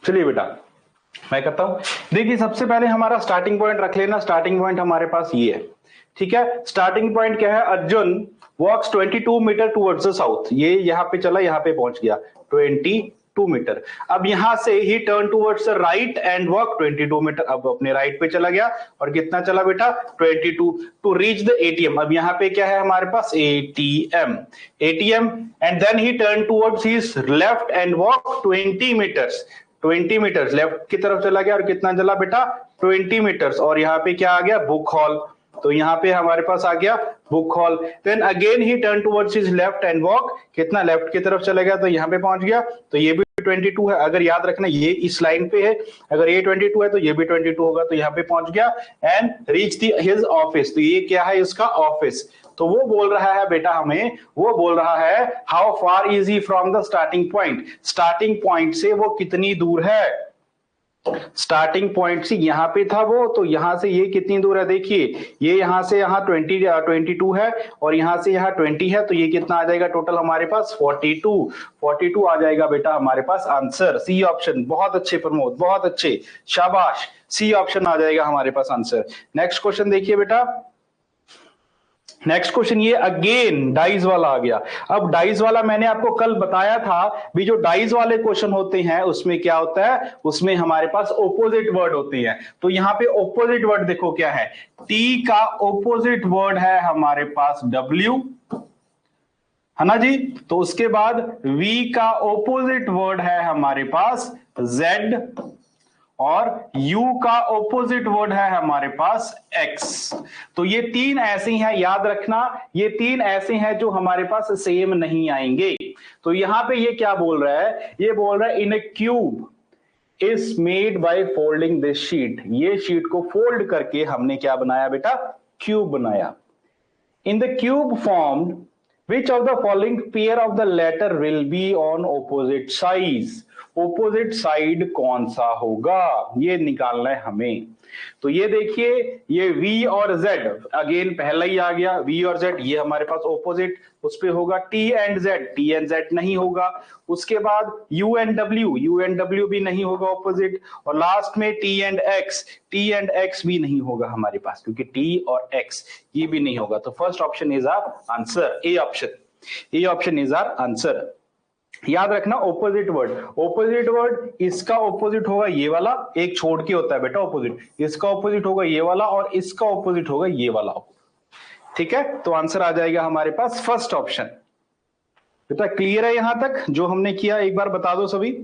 S1: चलिए बेटा मैं करता हूं. देखिए सबसे पहले हमारा स्टार्टिंग पॉइंट रख लेना. स्टार्टिंग पॉइंट हमारे पास ये है. ठीक है, स्टार्टिंग पॉइंट क्या है, अर्जुन वॉक्स 22 मीटर टुवर्ड्स द साउथ. ये यहां पे चला, यहां पे पहुंच गया 22 मीटर. अब यहां से ही turn towards the right and walk 22 metre. अब अपने राइट पे चला गया और कितना चला बेटा, 22 टू रीच द एटीएम. अब यहां पे क्या है हमारे पास, ATM, ATM. And then he turn towards his left and walk 20 metres. 20 metres left की तरफ चला गया और कितना चला बेटा, 20 मीटर्स. और यहाँ पे क्या आ गया, बुक हॉल. तो यहाँ पे हमारे पास आ गया बुक हॉल. देन अगेन ही turn towards his left and walk, कितना लेफ्ट की तरफ चला गया तो यहाँ पे पहुंच गया. तो ये भी 22 है. अगर याद रखना ये इस लाइन पे है, अगर ये 22 है तो ये भी 22 होगा. तो यहाँ पे पहुंच गया एंड रीच हिज ऑफिस. तो ये क्या है, इसका ऑफिस. तो वो बोल रहा है बेटा हमें, वो बोल रहा है how far is he from the starting point. Starting point से वो कितनी दूर है. स्टार्टिंग पॉइंट से यहां पे था वो, तो यहां से ये कितनी दूर है, देखिए ये यहां से यहां 22 है और यहां से यहां 20 है. तो ये कितना आ जाएगा टोटल हमारे पास, 42 आ जाएगा बेटा हमारे पास. Answer C option. बहुत अच्छे प्रमोद, बहुत अच्छे, शाबाश. सी ऑप्शन आ जाएगा हमारे पास आंसर. नेक्स्ट क्वेश्चन देखिए बेटा. नेक्स्ट क्वेश्चन ये अगेन डाइज वाला आ गया. अब डाइज वाला मैंने आपको कल बताया था भी, जो डाइज वाले क्वेश्चन होते हैं उसमें क्या होता है, उसमें हमारे पास ओपोजिट वर्ड होती है. तो यहां पे ओपोजिट वर्ड देखो क्या है, टी का ओपोजिट वर्ड है हमारे पास डब्ल्यू, है ना जी. तो उसके बाद वी का ओपोजिट वर्ड है हमारे पास जेड, और U का ऑपोजिट वर्ड है हमारे पास X. तो ये तीन ऐसे हैं, याद रखना ये तीन ऐसे हैं जो हमारे पास सेम नहीं आएंगे. तो यहां पे ये क्या बोल रहा है, ये बोल रहा है in a cube is made by folding this sheet. ये शीट को फोल्ड करके हमने क्या बनाया बेटा, क्यूब बनाया. In the cube formed which of the following pair of the letter will be on opposite sides. opposite side कौन सा होगा, ये निकालना है हमें. तो ये देखिए ये V और Z, अगेन पहला ही आ गया V और Z, ये हमारे पास ऑपोजिट, उस पे होगा T एंड Z नहीं होगा. उसके बाद U एंड W भी नहीं होगा ऑपोजिट. और लास्ट में T एंड X भी नहीं होगा हमारे पास, क्योंकि T और X ये भी नहीं होगा. तो first option is our answer, A option is our answer. याद रखना ऑपोजिट वर्ड इसका ऑपोजिट होगा ये वाला, एक छोड़ के होता है बेटा ऑपोजिट. इसका ऑपोजिट होगा ये वाला और इसका ऑपोजिट होगा ये वाला. ठीक है, तो आंसर आ जाएगा हमारे पास फर्स्ट ऑप्शन. बेटा क्लियर है यहां तक जो हमने किया, एक बार बता दो सभी.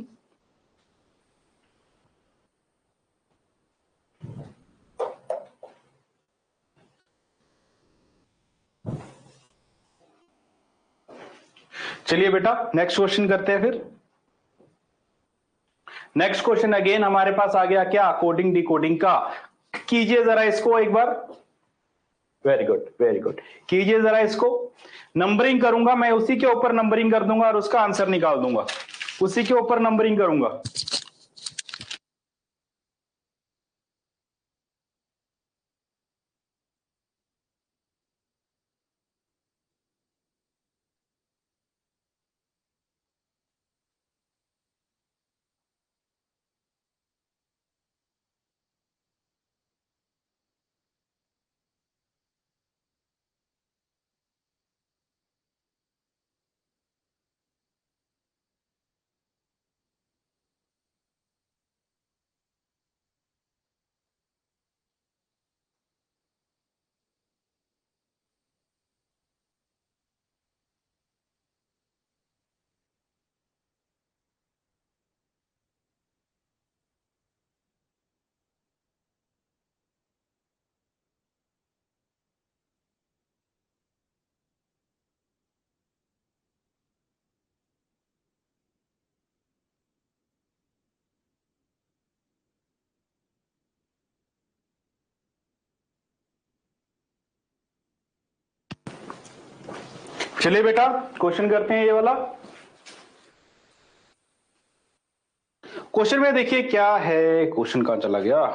S1: चलिए बेटा नेक्स्ट क्वेश्चन करते हैं फिर. नेक्स्ट क्वेश्चन अगेन हमारे पास आ गया क्या, कोडिंग डिकोडिंग का. कीजिए जरा इसको एक बार. वेरी गुड कीजिए जरा इसको. नंबरिंग करूंगा मैं, उसी के ऊपर नंबरिंग कर दूंगा और उसका आंसर निकाल दूंगा. उसी के ऊपर नंबरिंग करूंगा. चलिए बेटा क्वेश्चन करते हैं ये वाला। क्वेश्चन में देखिए क्या है, क्वेश्चन कहां चला गया।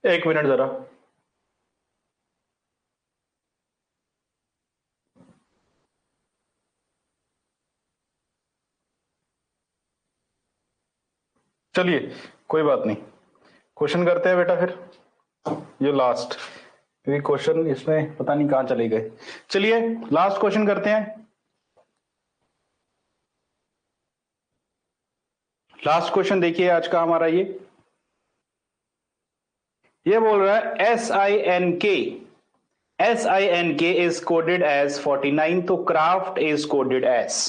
S1: एक मिनट जरा। चलिए कोई बात नहीं, क्वेश्चन करते हैं बेटा फिर ये लास्ट, क्योंकि क्वेश्चन इसमें पता नहीं कहां चले गए। चलिए लास्ट क्वेश्चन करते हैं। लास्ट क्वेश्चन देखिए आज का हमारा ये बोल रहा है SINK is coded as 49, तो craft is coded as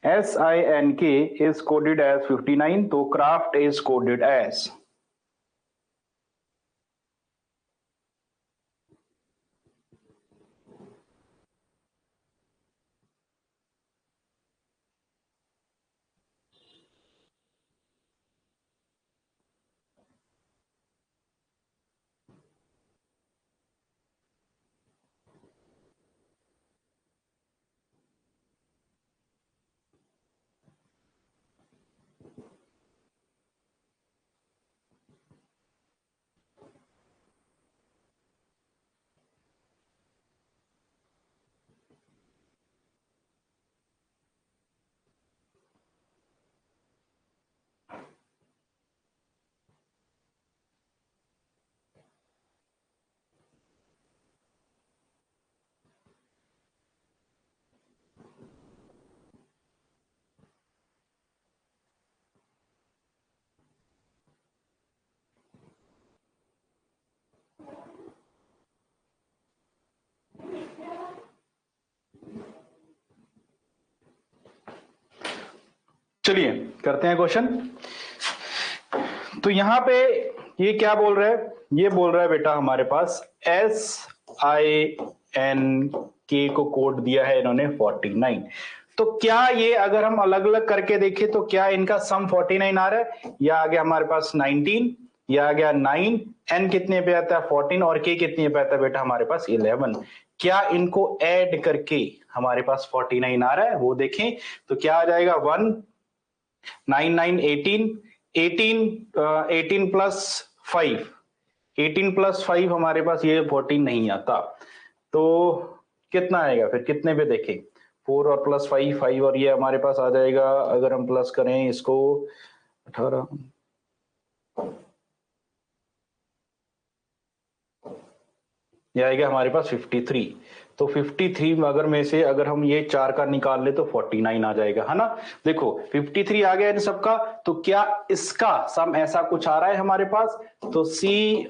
S1: SINK is coded as 59, तो क्राफ्ट is coded as चलिए करते हैं क्वेश्चन। तो यहां पे ये क्या बोल रहा है, ये बोल रहा है बेटा हमारे पास SINK को कोड दिया है इन्होंने 49। तो क्या ये अगर हम अलग अलग करके देखें तो क्या इनका सम 49 आ रहा है, या आ गया हमारे पास 19, या आ गया 9, n कितने पे आता है 14 और k कितने पे आता है बेटा हमारे पास 11। क्या इनको ऐड करके हमारे पास 49 आ रहा है वो देखें। तो क्या आ जाएगा 1 9 9 18 18 18 प्लस 5 18 प्लस 5 हमारे पास ये 14 नहीं आता। तो कितना आएगा फिर, कितने पे देखें 4 और प्लस 5 5 और ये हमारे पास आ जाएगा, अगर हम प्लस करें इसको 18, ये आएगा हमारे पास 53। तो 53 अगर में से अगर हम ये 4 का निकाल ले तो 49 आ जाएगा, है ना। देखो 53 आ गया इन सबका, तो क्या इसका सम ऐसा कुछ आ रहा है हमारे पास। तो CRAFT,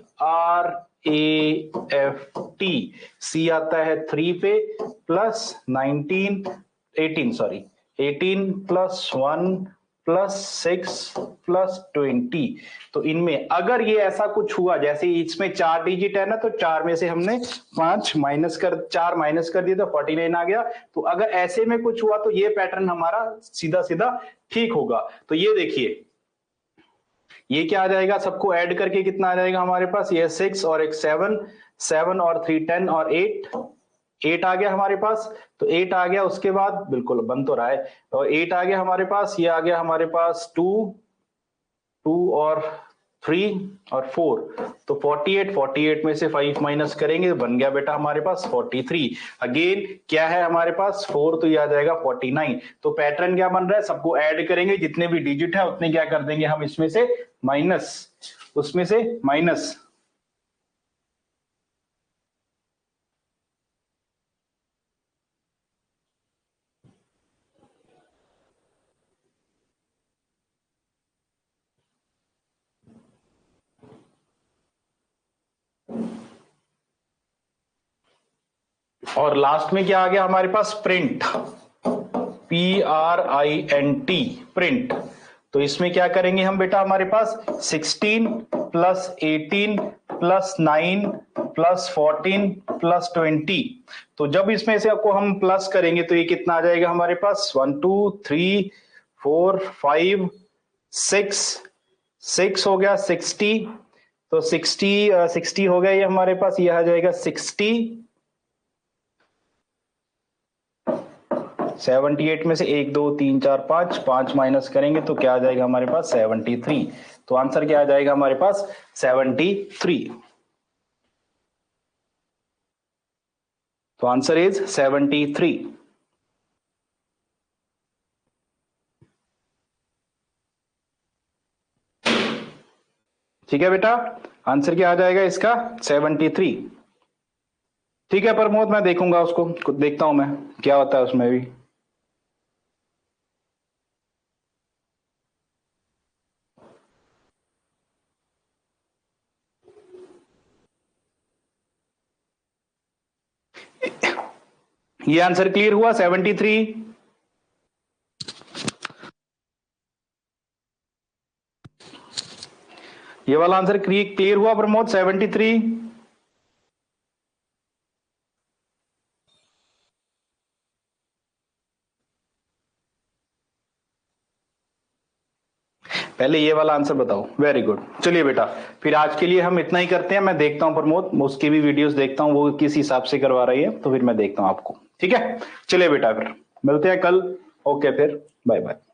S1: C आता है 3 पे plus 19 18 sorry 18 plus 1 plus 6 plus 20। तो इनमें अगर ये ऐसा कुछ हुआ, जैसे इसमें 4 डिजिट है ना, तो 4 में से हमने 4 माइनस कर दिया तो 49 आ गया। तो अगर ऐसे में कुछ हुआ तो ये पैटर्न हमारा सीधा सीधा ठीक होगा। तो ये देखिए ये क्या आ जाएगा, सबको ऐड करके कितना आ जाएगा हमारे पास, ये 6 और एक 7 7 और 3 10 और 8 आ गया हमारे पास। तो 8 आ गया, उसके बाद बिल्कुल बन तो रहा है, और 8 आ गया हमारे पास, ये आ गया हमारे पास 2 2 और 3 और 4, तो 48 में से 5 माइनस करेंगे तो बन गया बेटा हमारे पास 43। अगेन क्या है हमारे पास 4, तो ये आ जाएगा 49। तो पैटर्न क्या बन रहा है, सबको ऐड करेंगे, जितने भी डिजिट है उतने क्या कर देंगे हम इसमें से माइनस, उसमें से माइनस। और लास्ट में क्या आ गया हमारे पास, प्रिंट, PRINT, प्रिंट। तो इसमें क्या करेंगे हम बेटा, हमारे पास 16 प्लस 18 प्लस 9 प्लस 14 प्लस 20। तो जब इसमें से आपको हम प्लस करेंगे तो ये कितना आ जाएगा हमारे पास, 1 2 3 4 5 6 हो गया 60। तो 60 हो गया ये हमारे पास, ये आ जाएगा 60। 78 में से 1 2 3 4 5 माइनस करेंगे तो क्या आ जाएगा हमारे पास 73। तो आंसर क्या आ जाएगा हमारे पास 73। तो आंसर इज 73। ठीक है बेटा, आंसर क्या आ जाएगा इसका 73। ठीक है प्रमोद, मैं देखूंगा उसको, देखता हूं मैं क्या होता है उसमें भी। ये आंसर क्लियर हुआ 73। ये वाला आंसर क्लियर हुआ प्रमोद 73। पहले ये वाला आंसर बताओ, वेरी गुड। चलिए बेटा, फिर आज के लिए हम इतना ही करते हैं। मैं देखता हूं प्रमोद, उसकी भी वीडियोस देखता हूं वो किस हिसाब से करवा रही है, तो फिर मैं देखता हूं आपको। ठीक है, चलिए बेटा फिर मिलते हैं कल। ओके फिर, बाय बाय।